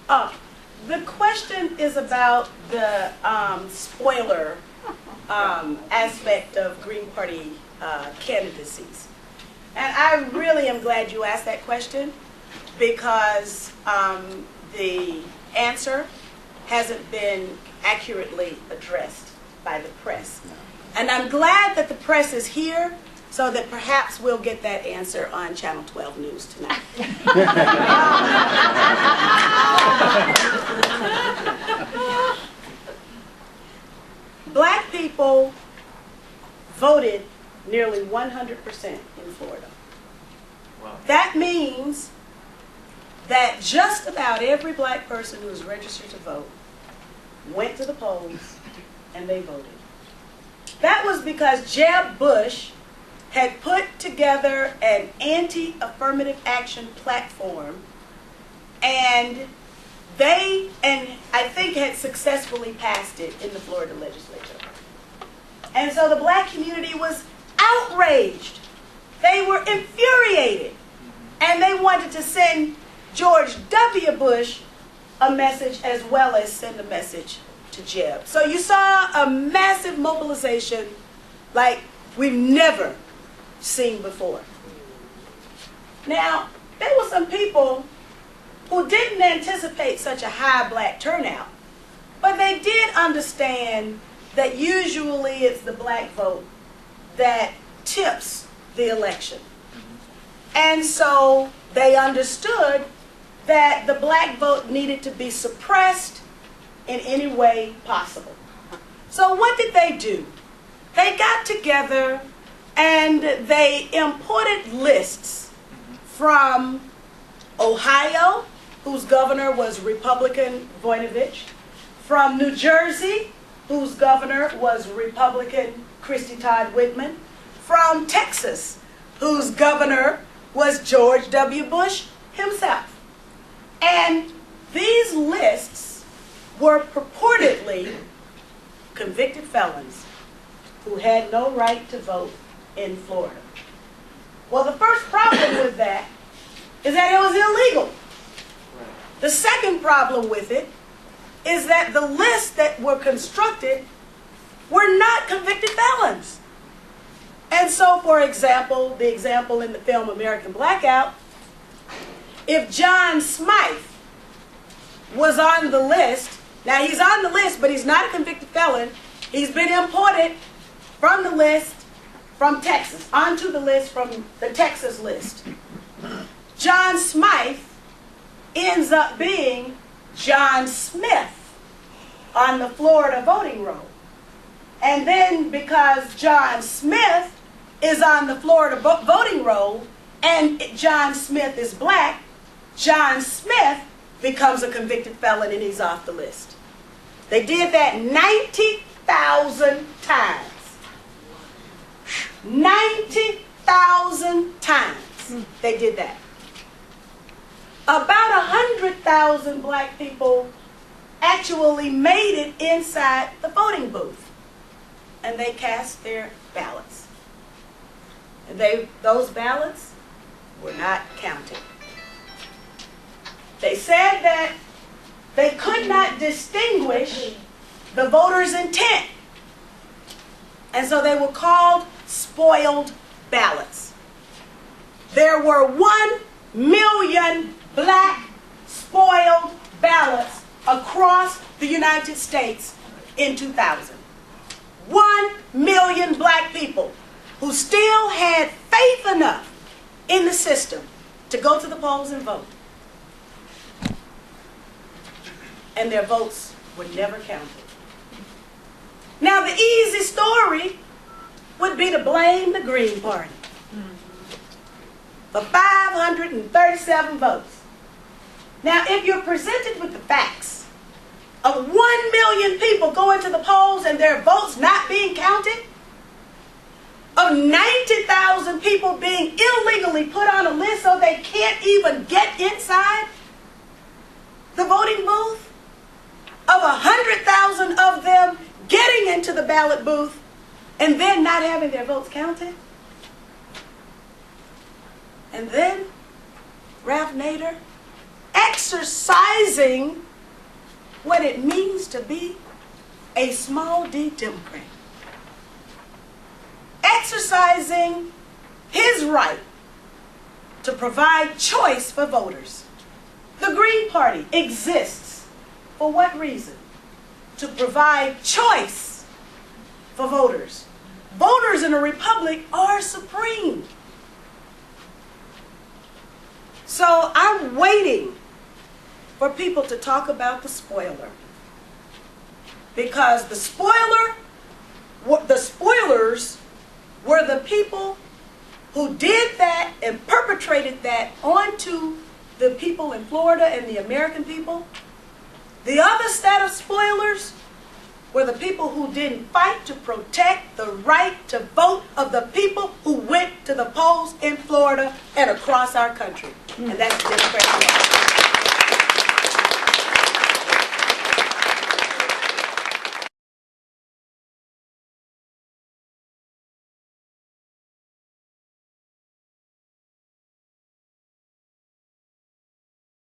The question is about the spoiler aspect of Green Party candidacies. And I really am glad you asked that question, because the answer hasn't been accurately addressed by the press. And I'm glad that the press is here, so that perhaps we'll get that answer on Channel 12 News tonight. Black people voted nearly 100% in Florida. Wow. That means that just about every black person who is registered to vote went to the polls and they voted. That was because Jeb Bush had put together an anti-affirmative action platform, and I think had successfully passed it in the Florida legislature. And so the black community was outraged. They were infuriated. And they wanted to send George W. Bush a message, as well as send a message to Jeb. So you saw a massive mobilization like we've never seen before. Now, there were some people who didn't anticipate such a high black turnout, but they did understand that usually it's the black vote that tips the election. And so they understood that the black vote needed to be suppressed in any way possible. So what did they do? They got together and they imported lists from Ohio, whose governor was Republican Voinovich, from New Jersey, whose governor was Republican Christy Todd Whitman, from Texas, whose governor was George W. Bush himself. And these lists were purportedly convicted felons who had no right to vote in Florida. Well, the first problem with that is that it was illegal. The second problem with it is that the lists that were constructed were not convicted felons. And so, for example, the example in the film American Blackout, if John Smythe was on the list, now he's on the list, but he's not a convicted felon. He's been imported from the list from Texas, onto the list from the Texas list. John Smythe ends up being John Smith on the Florida voting roll. And then because John Smith is on the Florida voting roll and John Smith is black, John Smith becomes a convicted felon and he's off the list. They did that 90,000 times. 90,000 times they did that. About 100,000 black people actually made it inside the voting booth, and they cast their ballots. And those ballots were not counted. They said that they could not distinguish the voter's intent, and so they were called spoiled ballots. There were 1 million black spoiled ballots across the United States in 2000. 1 million black people who still had faith enough in the system to go to the polls and vote. And their votes were never counted. Now, the easy story would be to blame the Green Party for 537 votes. Now, if you're presented with the facts of 1 million people going to the polls and their votes not being counted, of 90,000 people being illegally put on a list so they can't even get inside the voting booth, of 100,000 of them getting into the ballot booth and then not having their votes counted, and then Ralph Nader exercising what it means to be a small d Democrat. Exercising his right to provide choice for voters. The Green Party exists for what reason? To provide choice for voters. Voters in a republic are supreme. So I'm waiting for people to talk about the spoiler. Because the spoilers were the people who did that and perpetrated that onto the people in Florida and the American people. The other set of spoilers were the people who didn't fight to protect the right to vote of the people who went to the polls in Florida and across our country. And that's the Democrats.